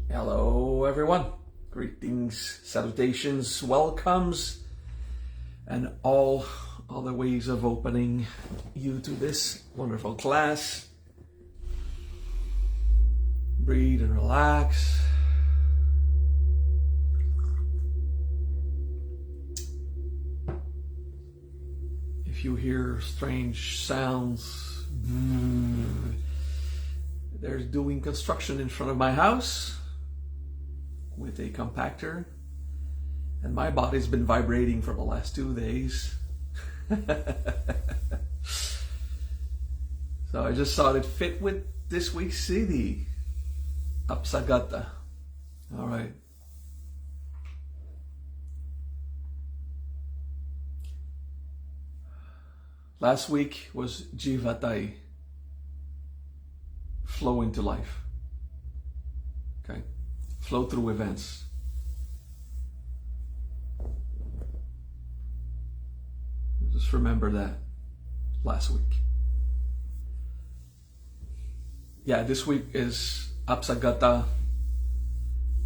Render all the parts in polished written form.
Hello everyone, greetings, salutations, welcomes, and all other ways of opening you to this wonderful class. Breathe and relax. If you hear strange sounds, they're doing construction in front of my house with a compactor, and my body's been vibrating for the last 2 days. So I just thought it fit with this week's Siddhi, apsagata. All right. Last week was jivatai, flow into life. Okay, flow through events. Just remember that last week. Yeah, this week is apsagata,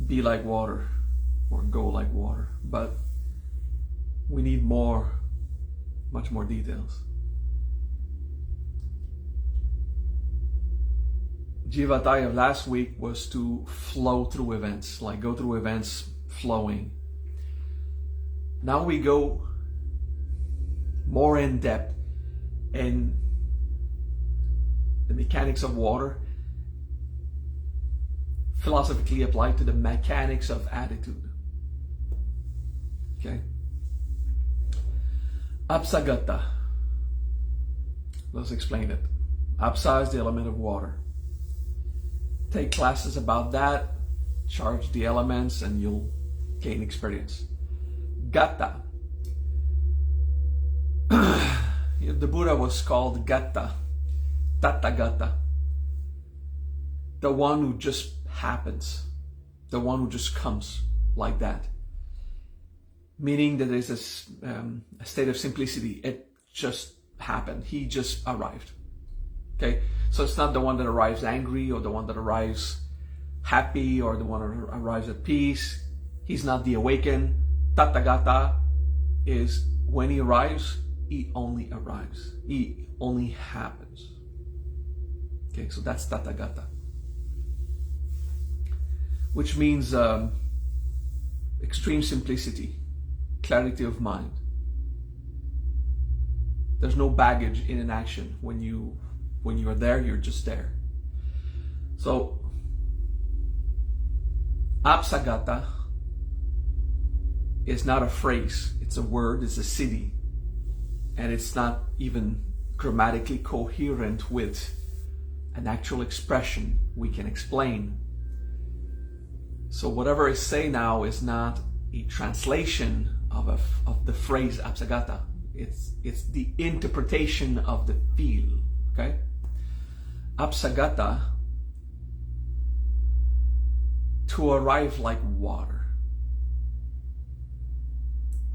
be like water or go like water, but we need much more details. Jivatai of last week was to flow through events, like go through events flowing. Now we go more in depth in the mechanics of water, philosophically applied to the mechanics of attitude. Okay? Apsagata. Let's explain it. Apsa is the element of water. Take classes about that, charge the elements, and you'll gain experience. Gata. The Buddha was called Gata, Tathagata. The one who just happens, the one who just comes like that. Meaning that there's a state of simplicity. It just happened. He just arrived. Okay, so it's not the one that arrives angry or the one that arrives happy or the one that arrives at peace. He's not the awakened. Tathagata is when he arrives, he only arrives. He only happens. Okay, so that's Tathagata. Which means extreme simplicity, clarity of mind. There's no baggage in an action. When you are there, you're just there. So, apsagata is not a phrase, it's a word, it's a siddhi. And it's not even grammatically coherent with an actual expression we can explain. So whatever I say now is not a translation of the phrase apsagata. It's the interpretation of the feel. Okay? Apsagata, to arrive like water,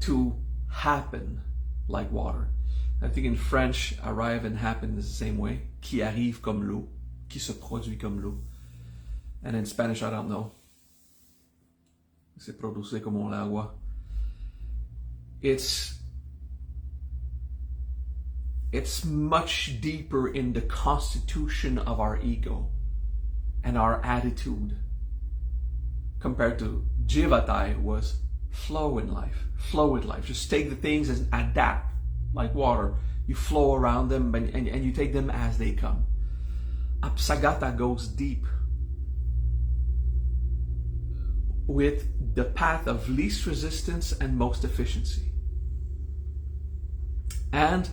to happen like water. I think in French, arrive and happen is the same way. Qui arrive comme l'eau, qui se produit comme l'eau. And in Spanish, I don't know. Se produce como el agua. It's much deeper in the constitution of our ego and our attitude compared to jivatai was flow in life, flow with life. Just take the things and adapt like water. You flow around them and you take them as they come. Apsagata goes deep with the path of least resistance and most efficiency. And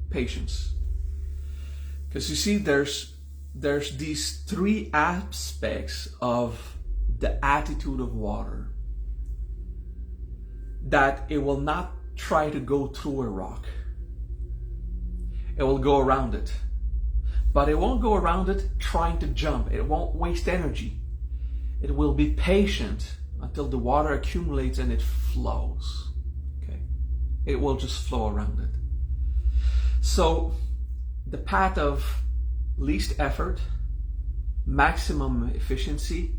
patience. Because you see, there's these 3 aspects of the attitude of water that it will not try to go through a rock. It will go around it. But it won't go around it trying to jump. It won't waste energy. It will be patient until the water accumulates and it flows. Okay? It will just flow around it. So the path of least effort, maximum efficiency,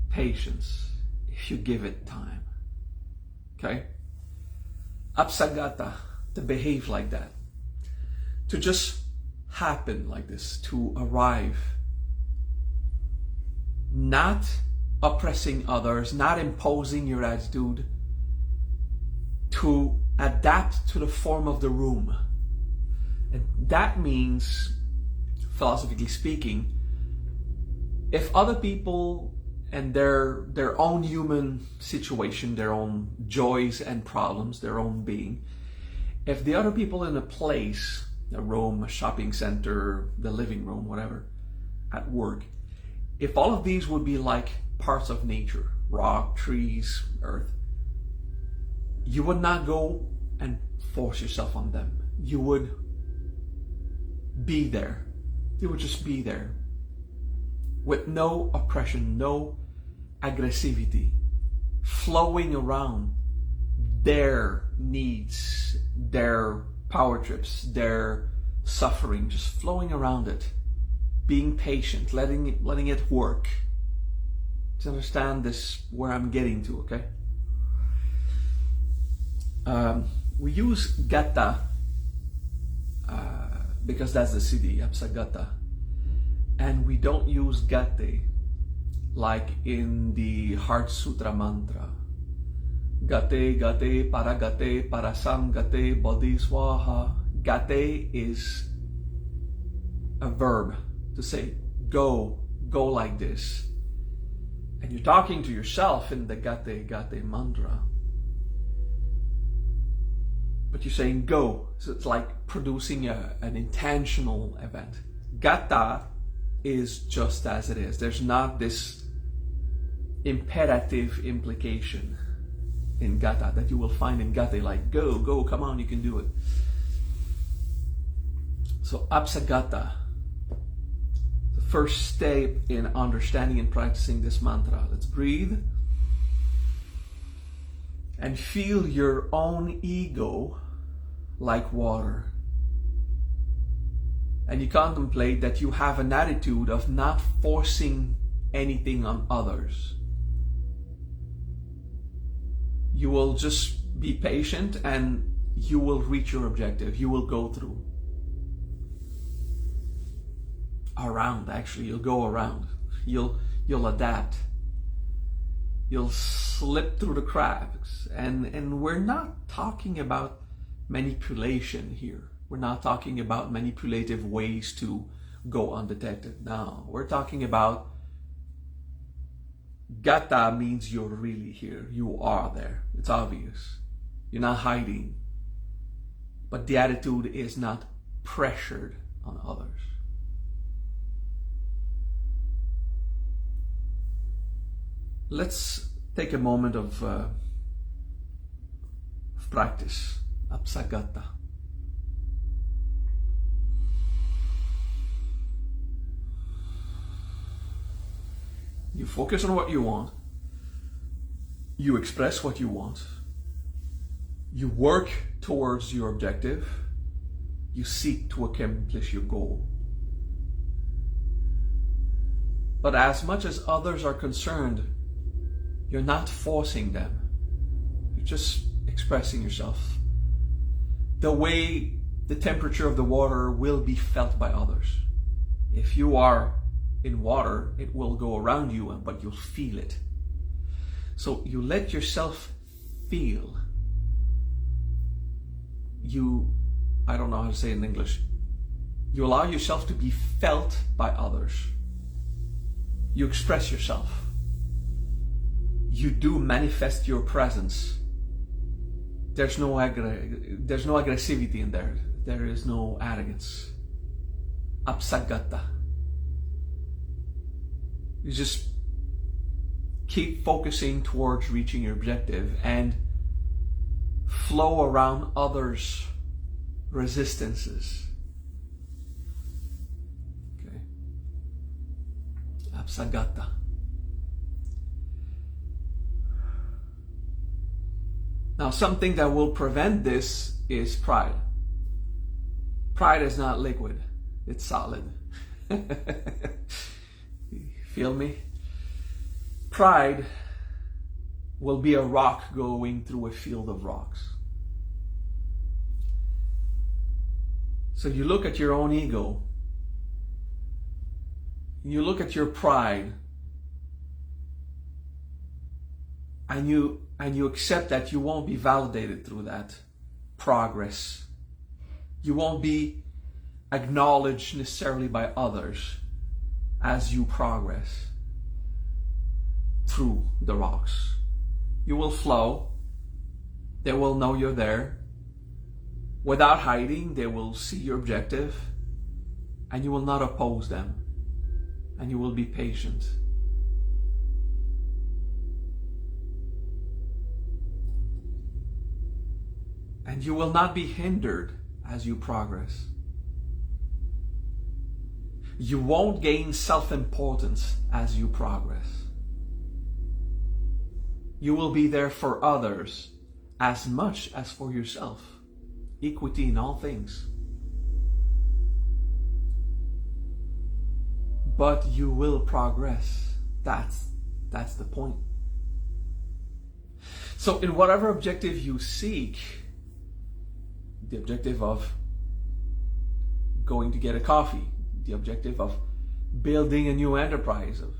patience if you give it time. Okay? Apsagata, to behave like that. To just happen like this, to arrive. Not oppressing others, not imposing your attitude, to adapt to the form of the room. And that means, philosophically speaking, if other people and their own human situation, their own joys and problems, their own being, if the other people in a place, a room, a shopping center, the living room, whatever, at work, if all of these would be like parts of nature, rock, trees, earth, you would not go and force yourself on them. You would be there. You would just be there with no oppression, no aggressivity, flowing around their needs, their power trips, their suffering, just flowing around it, being patient, letting it work. To understand this, where I'm getting to, okay? We use gata because that's the Siddhi, apsagata. And we don't use gate like in the Heart Sutra mantra. Gate, gate, parasam gate, bodhiswaha. Gate is a verb to say go like this. And you're talking to yourself in the gate mantra. But you're saying go. So it's like producing an intentional event. Gata is just as it is. There's not this imperative implication in gata that you will find in gate, like go, come on, you can do it. So apsagata, the first step in understanding and practicing this mantra. Let's breathe and feel your own ego like water. And you contemplate that you have an attitude of not forcing anything on others. You will just be patient and you will reach your objective. You will go through. You'll go around. You'll adapt. You'll slip through the cracks. And we're not talking about manipulation here. We're not talking about manipulative ways to go undetected. No, we're talking about gata means you're really here. You are there. It's obvious. You're not hiding. But the attitude is not pressured on others. Let's take a moment of practice. Apsagata. You focus on what you want. You express what you want. You work towards your objective. You seek to accomplish your goal. But as much as others are concerned, you're not forcing them. You're just expressing yourself. The way the temperature of the water will be felt by others. If you are in water, it will go around you, but you'll feel it. So you let yourself feel. I don't know how to say it in English. You allow yourself to be felt by others. You express yourself. You do manifest your presence. There's no aggressivity in there. There is no arrogance. Apsagata. You just keep focusing towards reaching your objective and flow around others' resistances. Okay. Apsagata. Now, something that will prevent this is pride. Pride is not liquid, it's solid. Feel me? pride will be a rock going through a field of rocks. So you look at your own ego, you look at your pride, and you accept that you won't be validated through that progress. You won't be acknowledged necessarily by others as you progress through the rocks. You will flow. They will know you're there. Without hiding, they will see your objective, and you will not oppose them, and you will be patient. And you will not be hindered as you progress. You won't gain self-importance as you progress. You will be there for others as much as for yourself. Equity in all things. But you will progress. That's the point. So in whatever objective you seek, the objective of going to get a coffee, the objective of building a new enterprise, of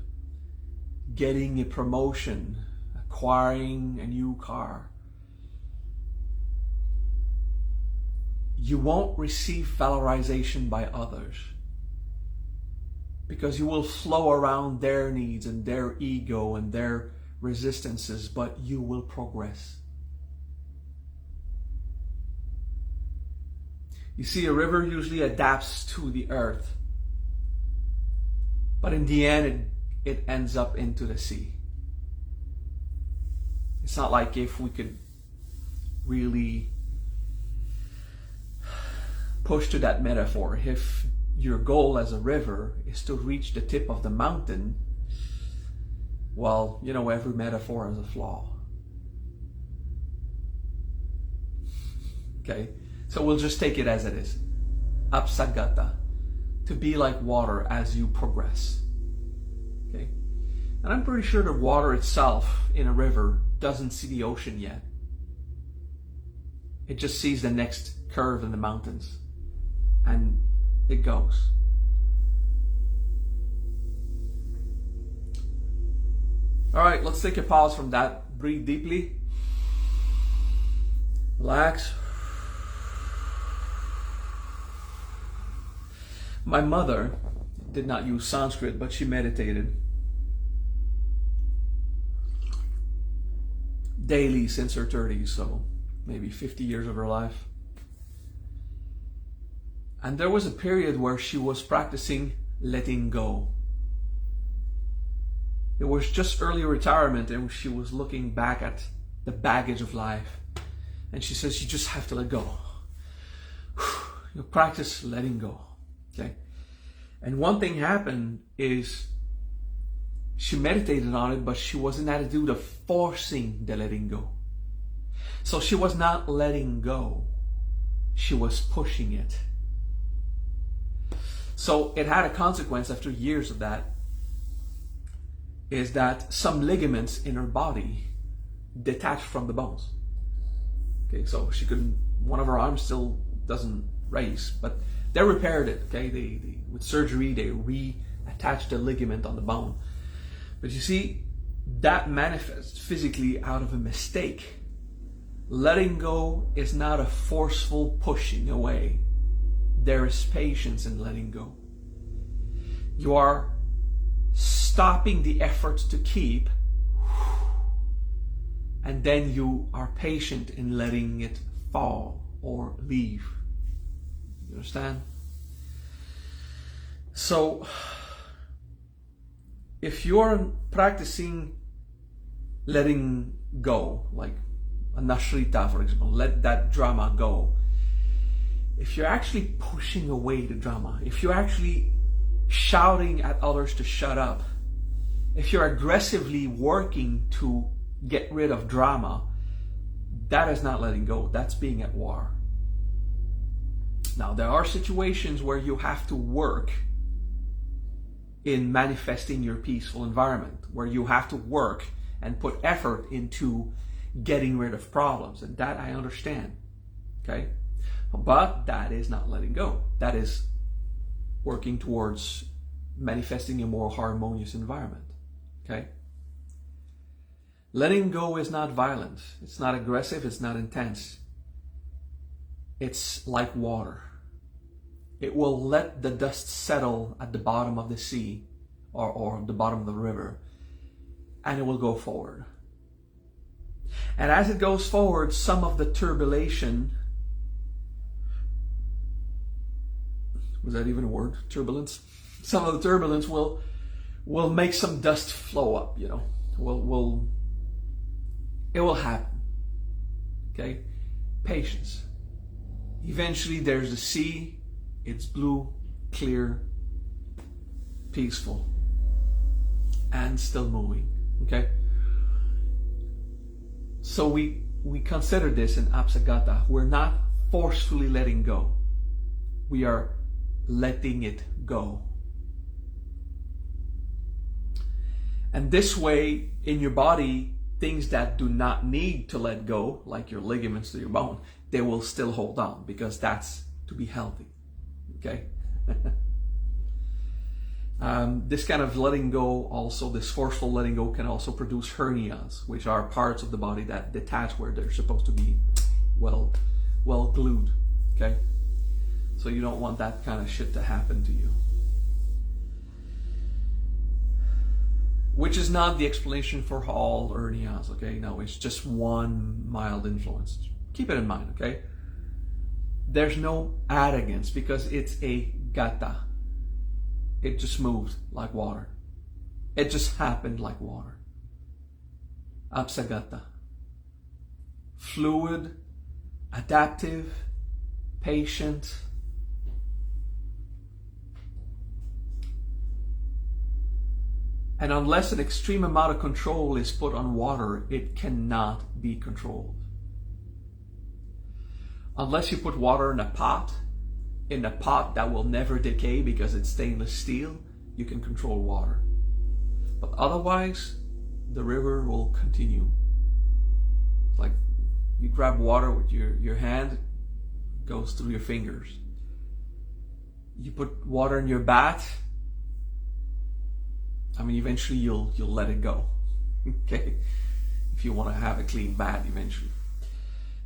getting a promotion, acquiring a new car, you won't receive valorization by others because you will flow around their needs and their ego and their resistances, but you will progress. You see, a river usually adapts to the earth, but in the end, it ends up into the sea. It's not like if we could really push to that metaphor. If your goal as a river is to reach the tip of the mountain, well, you know, every metaphor has a flaw. Okay? So we'll just take it as it is. Apsagata. To be like water as you progress. Okay? And I'm pretty sure the water itself in a river doesn't see the ocean yet. It just sees the next curve in the mountains. And it goes. All right, let's take a pause from that. Breathe deeply. Relax. My mother did not use Sanskrit, but she meditated daily since her 30s, so maybe 50 years of her life. And there was a period where she was practicing letting go. It was just early retirement, and she was looking back at the baggage of life. And she says, you just have to let go. You practice letting go. Okay? And one thing happened is she meditated on it, but she was in that attitude of forcing the letting go. So she was not letting go. She was pushing it. So it had a consequence after years of that, is that some ligaments in her body detached from the bones. Okay, so she couldn't, one of her arms still doesn't raise, but they repaired it. Okay, they with surgery they reattached the ligament on the bone. But you see, that manifests physically out of a mistake. Letting go is not a forceful pushing away. There is patience in letting go. You are stopping the effort to keep, and then you are patient in letting it fall or leave. You understand? So, if you're practicing letting go, like a nashrita, for example, let that drama go. If you're actually pushing away the drama, if you're actually shouting at others to shut up, if you're aggressively working to get rid of drama, that is not letting go. That's being at war. Now, there are situations where you have to work in manifesting your peaceful environment, where you have to work and put effort into getting rid of problems. And that I understand, okay? But that is not letting go. That is working towards manifesting a more harmonious environment, okay? Letting go is not violent. It's not aggressive. It's not intense. It's like water. It will let the dust settle at the bottom of the sea or the bottom of the river, and it will go forward. And as it goes forward, some of the turbulation, was that even a word? Turbulence? Some of the turbulence will make some dust flow up, you know. It will happen. Okay? Patience. Eventually there's the sea. It's blue, clear, peaceful, and still moving. Okay? So we consider this in apsagata. We're not forcefully letting go. We are letting it go. And this way, in your body, things that do not need to let go, like your ligaments to your bone, they will still hold on, because that's to be healthy. Okay? This kind of letting go also, this forceful letting go, can also produce hernias, which are parts of the body that detach where they're supposed to be well glued. Okay? So you don't want that kind of shit to happen to you. Which is not the explanation for all hernias, okay? No, it's just one mild influence. Keep it in mind, okay? There's no arrogance, because it's a gata. It just moved like water. It just happened like water. Apsagata. Fluid, adaptive, patient. And unless an extreme amount of control is put on water, it cannot be controlled. Unless you put water in a pot that will never decay because it's stainless steel, you can control water. But otherwise, the river will continue. It's like you grab water with your hand, it goes through your fingers. You put water in your bath, I mean, eventually you'll let it go. Okay? If you want to have a clean bath eventually.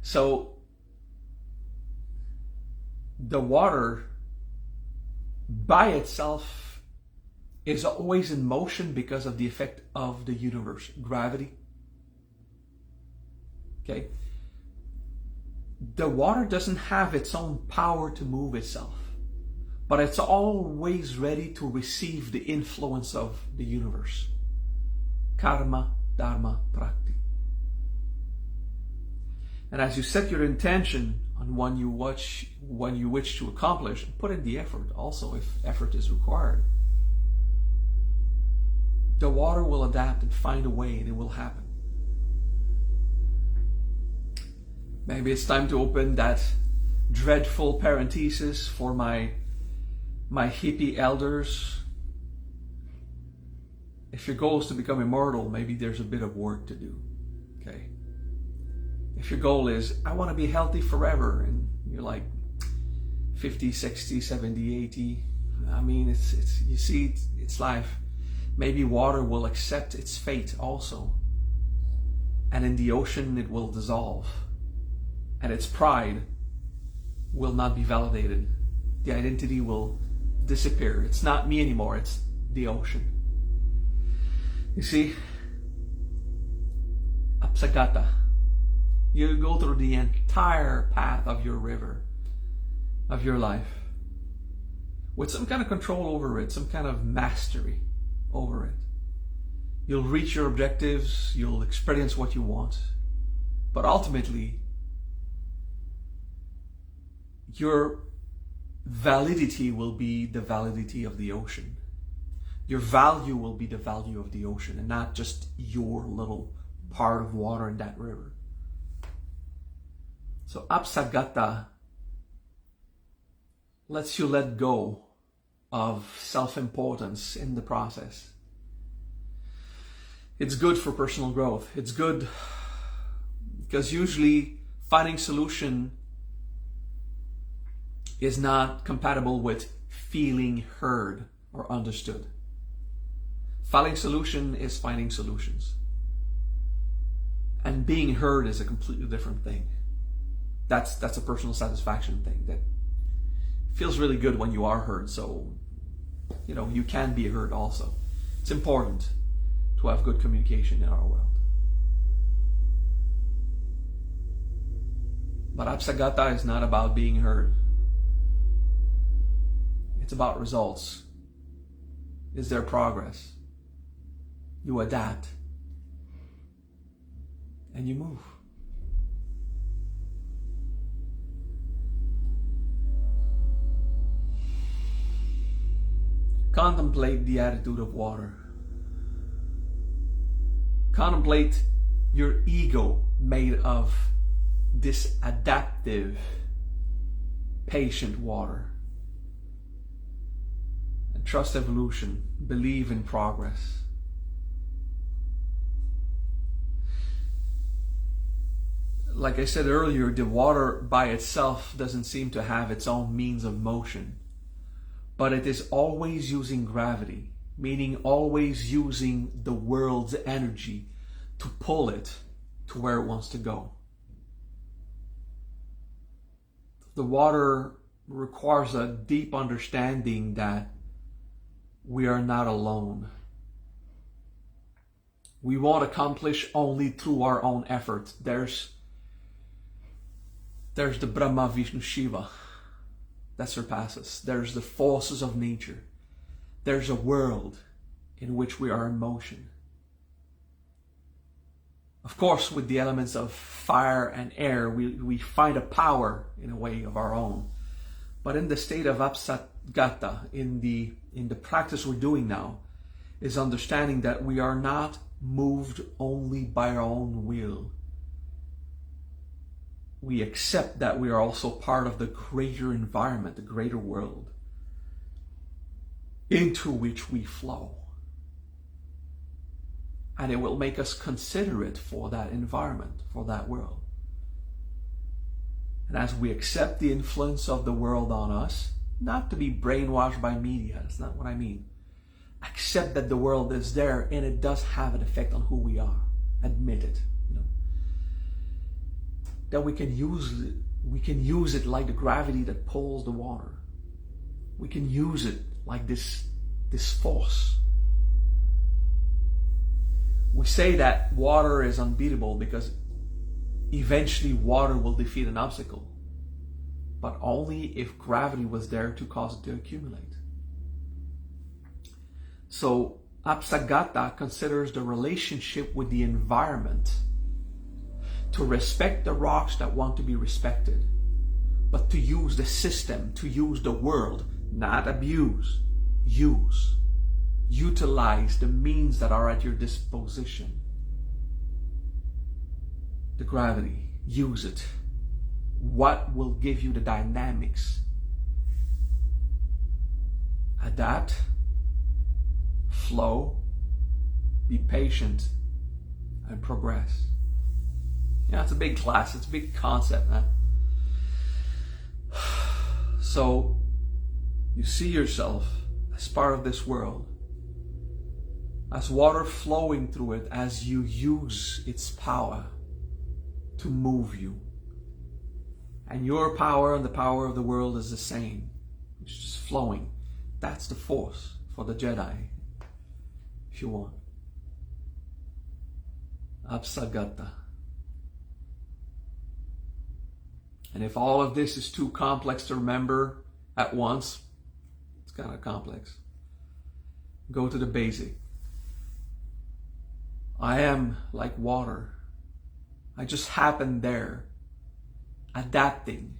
So the water by itself is always in motion because of the effect of the universe, gravity. Okay? The water doesn't have its own power to move itself, but it's always ready to receive the influence of the universe. Karma, dharma, prakti. And as you set your intention on when you wish to accomplish, put in the effort also if effort is required. The water will adapt and find a way, and it will happen. Maybe it's time to open that dreadful parenthesis for my hippie elders. If your goal is to become immortal, maybe there's a bit of work to do. Okay? If your goal is, I want to be healthy forever, and you're like 50, 60, 70, 80, I mean, it's life. Maybe water will accept its fate also. And in the ocean, it will dissolve. And its pride will not be validated. The identity will disappear. It's not me anymore, it's the ocean. You see, apsagata. You go through the entire path of your river, of your life, with some kind of control over it, some kind of mastery over it. You'll reach your objectives, you'll experience what you want, but ultimately, your validity will be the validity of the ocean. Your value will be the value of the ocean, and not just your little part of water in that river. So apsagata lets you let go of self-importance in the process. It's good for personal growth. It's good because usually finding solution is not compatible with feeling heard or understood. Finding solution is finding solutions. And being heard is a completely different thing. That's a personal satisfaction thing that feels really good when you are heard. So, you can be heard also. It's important to have good communication in our world. But apsagata is not about being heard. It's about results. Is there progress? You adapt. And you move. Contemplate the attitude of water. Contemplate your ego made of this adaptive, patient water. And trust evolution. Believe in progress. Like I said earlier, the water by itself doesn't seem to have its own means of motion, but it is always using gravity, meaning always using the world's energy to pull it to where it wants to go. The water requires a deep understanding that we are not alone. We won't accomplish only through our own effort. There's the Brahma, Vishnu, Shiva that surpasses. There's the forces of nature. There's a world in which we are in motion. Of course, with the elements of fire and air, we find a power in a way of our own. But in the state of apsagata, in the practice we're doing now, is understanding that we are not moved only by our own will. We accept that we are also part of the greater environment, the greater world, into which we flow. And it will make us considerate for that environment, for that world. And as we accept the influence of the world on us, not to be brainwashed by media, that's not what I mean. Accept that the world is there and it does have an effect on who we are. Admit it. That we can use it like the gravity that pulls the water. We can use it like this force. We say that water is unbeatable because eventually water will defeat an obstacle, but only if gravity was there to cause it to accumulate. So apsagata considers the relationship with the environment to respect the rocks that want to be respected, but to use the system, to use the world, not abuse, use. Utilize the means that are at your disposition. The gravity, use it. What will give you the dynamics? Adapt, flow, be patient, and progress. It's a big class, it's a big concept, man. So, you see yourself as part of this world, as water flowing through it, as you use its power to move you. And your power and the power of the world is the same. It's just flowing. That's the force for the Jedi, if you want. Apsagata. And if all of this is too complex to remember at once, it's kind of complex. Go to the basic. I am like water. I just happen there, adapting,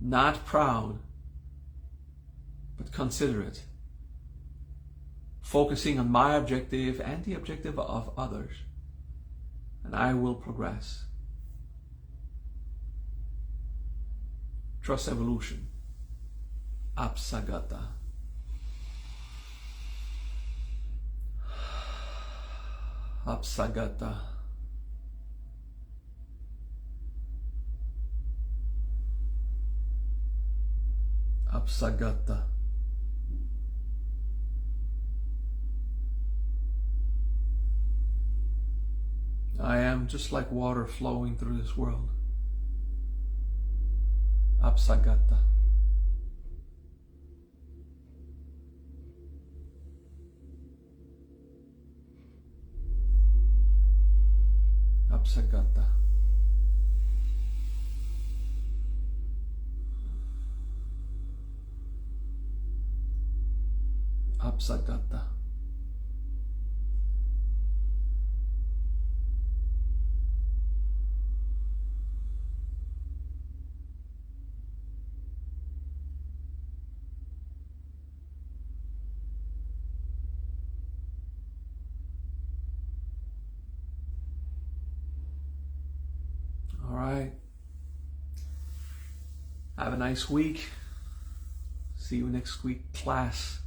not proud, but considerate, focusing on my objective and the objective of others, and I will progress. Trust evolution. Apsagata. apsagata, apsagata. I am just like water flowing through this world. Apsagata. Apsagata. Apsagata. All right. Have a nice week. See you next week, class.